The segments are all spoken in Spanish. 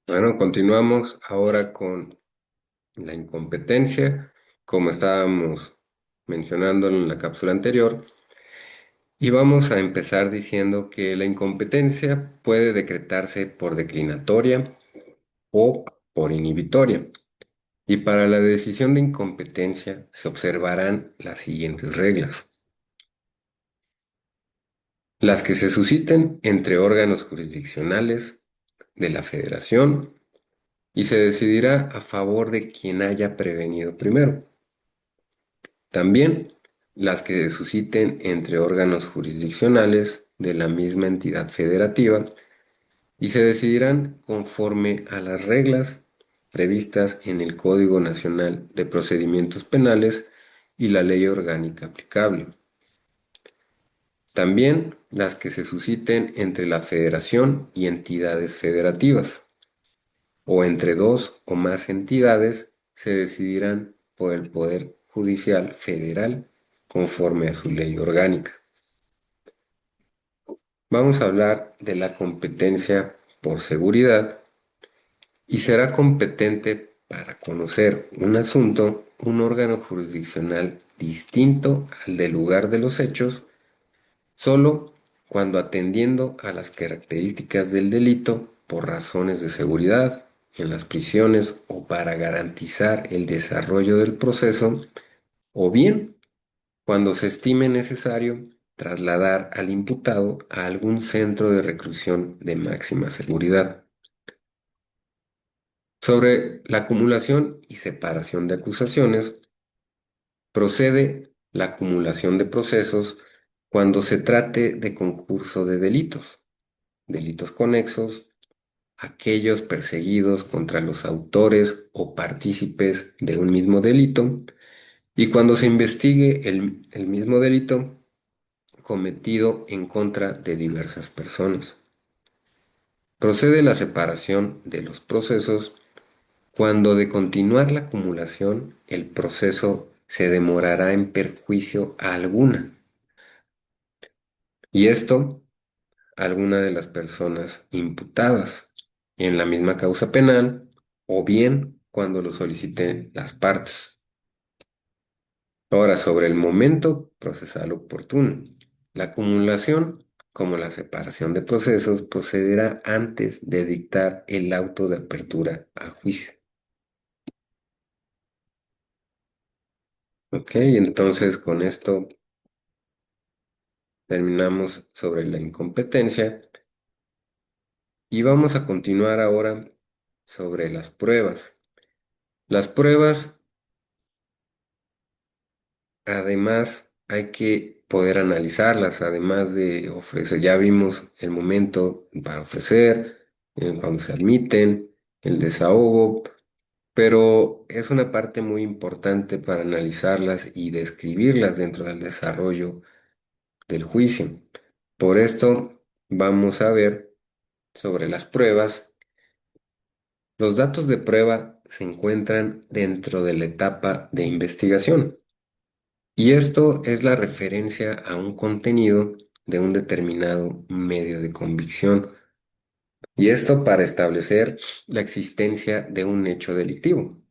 Bueno, continuamos ahora con la incompetencia, como estábamos mencionando en la cápsula anterior, y vamos a empezar diciendo que la incompetencia puede decretarse por declinatoria o por inhibitoria. Y para la decisión de incompetencia se observarán las siguientes reglas. Las que se susciten entre órganos jurisdiccionales de la Federación y se decidirá a favor de quien haya prevenido primero. También las que se susciten entre órganos jurisdiccionales de la misma entidad federativa y se decidirán conforme a las reglas previstas en el Código Nacional de Procedimientos Penales y la ley orgánica aplicable. También las que se susciten entre la Federación y entidades federativas, o entre dos o más entidades, se decidirán por el Poder Judicial Federal conforme a su ley orgánica. Vamos a hablar de la competencia por seguridad y será competente para conocer un asunto un órgano jurisdiccional distinto al del lugar de los hechos, solo cuando atendiendo a las características del delito por razones de seguridad en las prisiones o para garantizar el desarrollo del proceso, o bien cuando se estime necesario trasladar al imputado a algún centro de reclusión de máxima seguridad. Sobre la acumulación y separación de acusaciones, procede la acumulación de procesos cuando se trate de concurso de delitos conexos, aquellos perseguidos contra los autores o partícipes de un mismo delito, y cuando se investigue el mismo delito cometido en contra de diversas personas. Procede la separación de los procesos cuando de continuar la acumulación el proceso se demorará en perjuicio a alguna, y esto alguna de las personas imputadas en la misma causa penal o bien cuando lo soliciten las partes. Ahora, sobre el momento procesal oportuno. La acumulación, como la separación de procesos, procederá antes de dictar el auto de apertura a juicio. Ok, entonces con esto terminamos sobre la incompetencia y vamos a continuar ahora sobre las pruebas. Las pruebas, además, hay que poder analizarlas, además de ofrecer, ya vimos el momento para ofrecer, cuando se admiten, el desahogo, pero es una parte muy importante para analizarlas y describirlas dentro del desarrollo del juicio. Por esto vamos a ver sobre las pruebas. Los datos de prueba se encuentran dentro de la etapa de investigación y esto es la referencia a un contenido de un determinado medio de convicción, y esto para establecer la existencia de un hecho delictivo.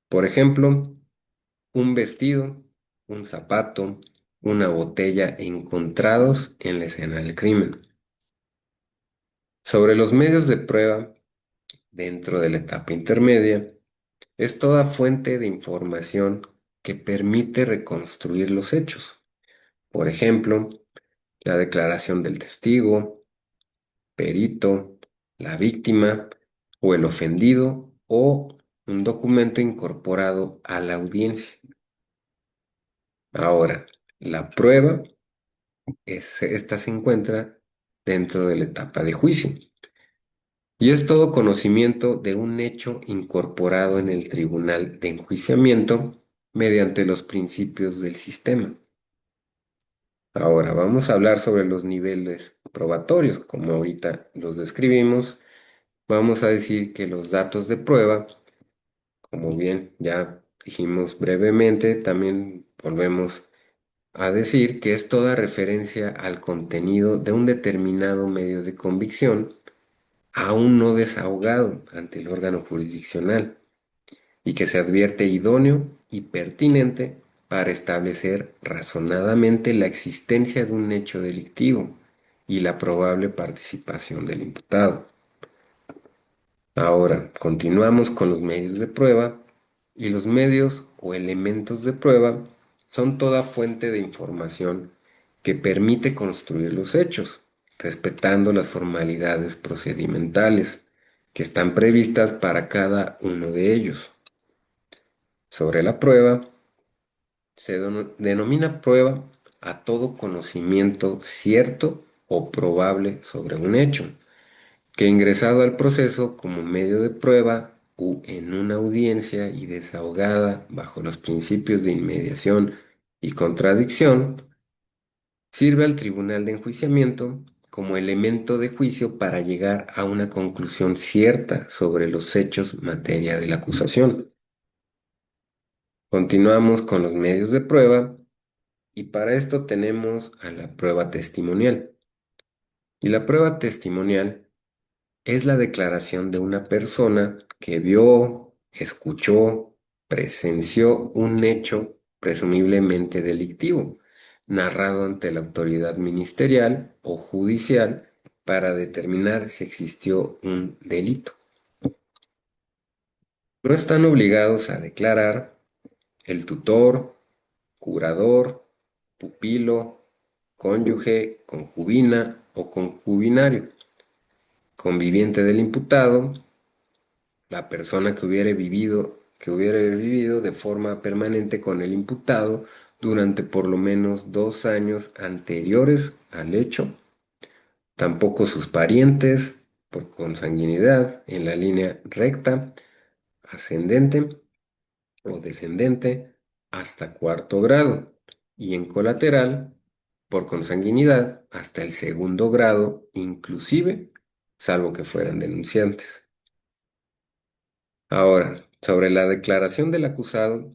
Por ejemplo, un vestido, un zapato, una botella encontrados en la escena del crimen. Sobre los medios de prueba dentro de la etapa intermedia, es toda fuente de información que permite reconstruir los hechos. Por ejemplo, la declaración del testigo, perito, la víctima o el ofendido o un documento incorporado a la audiencia. Ahora, la prueba esta se encuentra dentro de la etapa de juicio y es todo conocimiento de un hecho incorporado en el tribunal de enjuiciamiento mediante los principios del sistema. Ahora vamos a hablar sobre los niveles probatorios, como ahorita los describimos. Vamos a decir que los datos de prueba, como bien ya dijimos brevemente, también volvemos a decir que es toda referencia al contenido de un determinado medio de convicción, aún no desahogado ante el órgano jurisdiccional y que se advierte idóneo y pertinente para establecer razonadamente la existencia de un hecho delictivo y la probable participación del imputado. Ahora, continuamos con los medios de prueba y los medios o elementos de prueba son toda fuente de información que permite construir los hechos, respetando las formalidades procedimentales que están previstas para cada uno de ellos. Sobre la prueba, se denomina prueba a todo conocimiento cierto o probable sobre un hecho, que ingresado al proceso como medio de prueba u en una audiencia y desahogada bajo los principios de inmediación y contradicción, sirve al tribunal de enjuiciamiento como elemento de juicio para llegar a una conclusión cierta sobre los hechos materia de la acusación. Continuamos con los medios de prueba y para esto tenemos a la prueba testimonial. Y la prueba testimonial es la declaración de una persona que vio, escuchó, presenció un hecho presumiblemente delictivo, narrado ante la autoridad ministerial o judicial para determinar si existió un delito. No están obligados a declarar el tutor, curador, pupilo, cónyuge, concubina o concubinario, conviviente del imputado, la persona que hubiere vivido de forma permanente con el imputado durante por lo menos 2 años anteriores al hecho, tampoco sus parientes por consanguinidad en la línea recta, ascendente o descendente hasta cuarto grado y en colateral por consanguinidad hasta el segundo grado inclusive, salvo que fueran denunciantes. Ahora, sobre la declaración del acusado,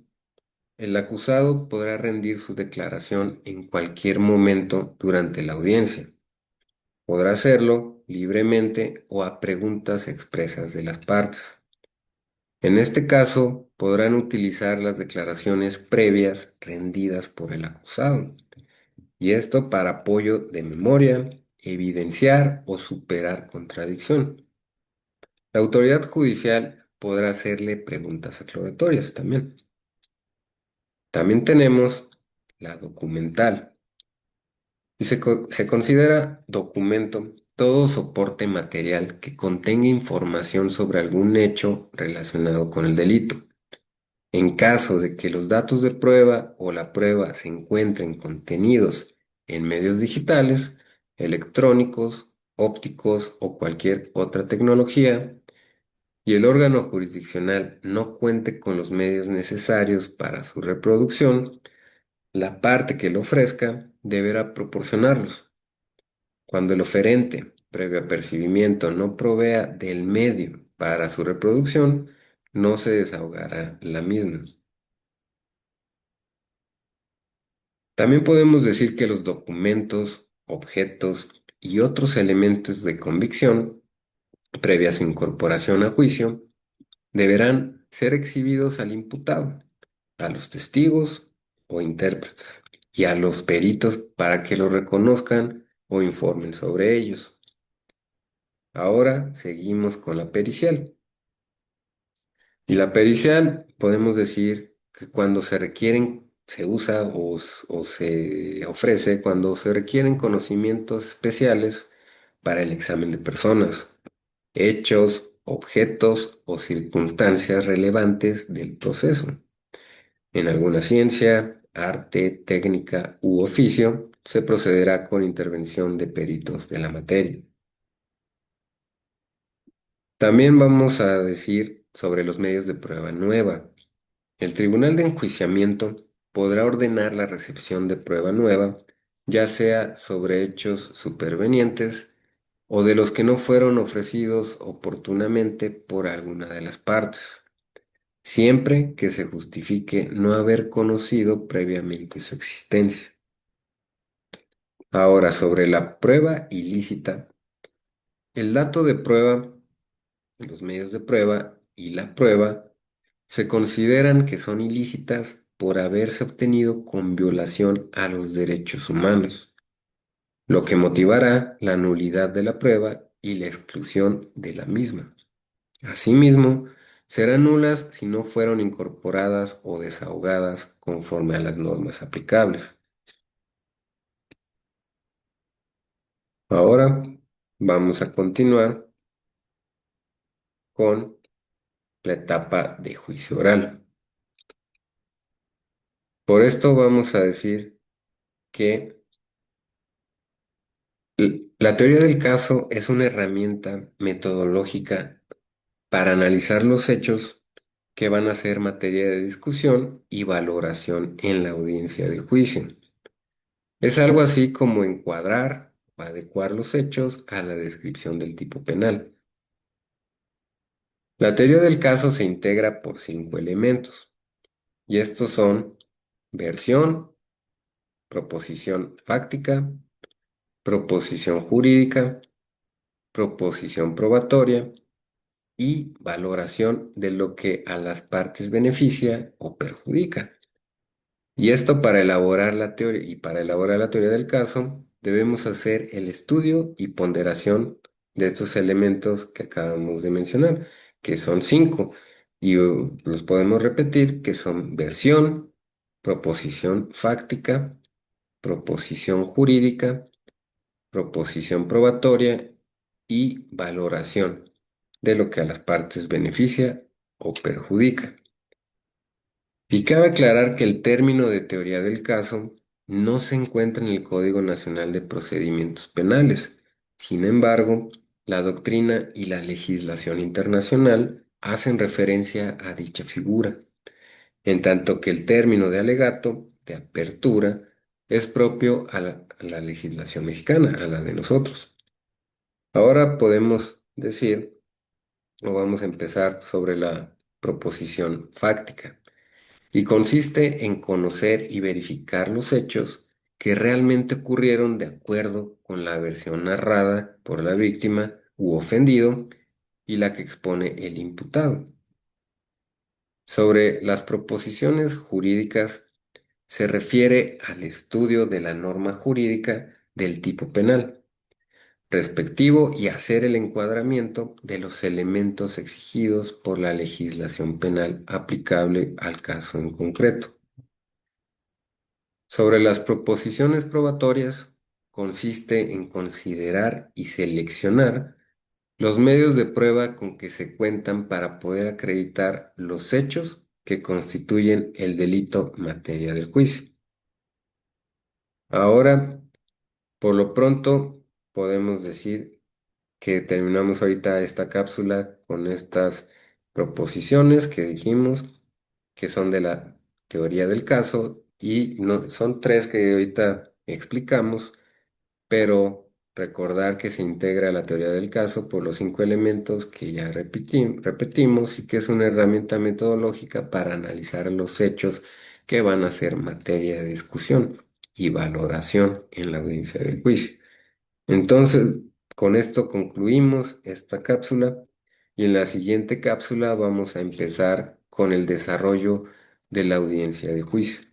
el acusado podrá rendir su declaración en cualquier momento durante la audiencia. Podrá hacerlo libremente o a preguntas expresas de las partes. En este caso, podrán utilizar las declaraciones previas rendidas por el acusado, y esto para apoyo de memoria, evidenciar o superar contradicción. La autoridad judicial podrá hacerle preguntas aclaratorias también. También tenemos la documental, y se considera documento todo soporte material que contenga información sobre algún hecho relacionado con el delito. En caso de que los datos de prueba o la prueba se encuentren contenidos en medios digitales, electrónicos, ópticos o cualquier otra tecnología, y el órgano jurisdiccional no cuente con los medios necesarios para su reproducción, la parte que lo ofrezca deberá proporcionarlos. Cuando el oferente, previo apercibimiento, no provea del medio para su reproducción, no se desahogará la misma. También podemos decir que los documentos, objetos y otros elementos de convicción, previa a su incorporación a juicio, deberán ser exhibidos al imputado, a los testigos o intérpretes y a los peritos para que lo reconozcan o informen sobre ellos. Ahora seguimos con la pericial. Y la pericial podemos decir que cuando se requieren, se usa o se ofrece cuando se requieren conocimientos especiales para el examen de personas, hechos, objetos o circunstancias relevantes del proceso. En alguna ciencia, arte, técnica u oficio, se procederá con intervención de peritos de la materia. También vamos a decir sobre los medios de prueba nueva. El tribunal de enjuiciamiento podrá ordenar la recepción de prueba nueva, ya sea sobre hechos supervenientes o de los que no fueron ofrecidos oportunamente por alguna de las partes, siempre que se justifique no haber conocido previamente su existencia. Ahora, sobre la prueba ilícita, El dato de prueba, los medios de prueba y la prueba se consideran que son ilícitas por haberse obtenido con violación a los derechos humanos, lo que motivará la nulidad de la prueba y la exclusión de la misma. Asimismo, serán nulas si no fueron incorporadas o desahogadas conforme a las normas aplicables. Ahora vamos a continuar con la etapa de juicio oral. Por esto vamos a decir que la teoría del caso es una herramienta metodológica para analizar los hechos que van a ser materia de discusión y valoración en la audiencia de juicio. Es algo así como encuadrar o adecuar los hechos a la descripción del tipo penal. La teoría del caso se integra por 5 elementos, y estos son versión, proposición fáctica, proposición jurídica, proposición probatoria y valoración de lo que a las partes beneficia o perjudica. Y esto para elaborar la teoría, y para elaborar la teoría del caso, debemos hacer el estudio y ponderación de estos elementos que acabamos de mencionar, que son 5, y los podemos repetir, que son versión, proposición fáctica, proposición jurídica, proposición probatoria y valoración de lo que a las partes beneficia o perjudica. Y cabe aclarar que el término de teoría del caso no se encuentra en el Código Nacional de Procedimientos Penales. Sin embargo, la doctrina y la legislación internacional hacen referencia a dicha figura, en tanto que el término de alegato, de apertura, es propio a la legislación mexicana, a la de nosotros. Ahora podemos decir, o vamos a empezar sobre la proposición fáctica, y consiste en conocer y verificar los hechos que realmente ocurrieron de acuerdo con la versión narrada por la víctima u ofendido y la que expone el imputado. Sobre las proposiciones jurídicas se refiere al estudio de la norma jurídica del tipo penal respectivo y hacer el encuadramiento de los elementos exigidos por la legislación penal aplicable al caso en concreto. Sobre las proposiciones probatorias, consiste en considerar y seleccionar los medios de prueba con que se cuentan para poder acreditar los hechos que constituyen el delito materia del juicio. Ahora, por lo pronto, podemos decir que terminamos ahorita esta cápsula con estas proposiciones que dijimos que son de la teoría del caso y no, son 3 que ahorita explicamos, pero recordar que se integra la teoría del caso por los 5 elementos que ya repetimos y que es una herramienta metodológica para analizar los hechos que van a ser materia de discusión y valoración en la audiencia del juicio. Entonces, con esto concluimos esta cápsula y en la siguiente cápsula vamos a empezar con el desarrollo de la audiencia de juicio.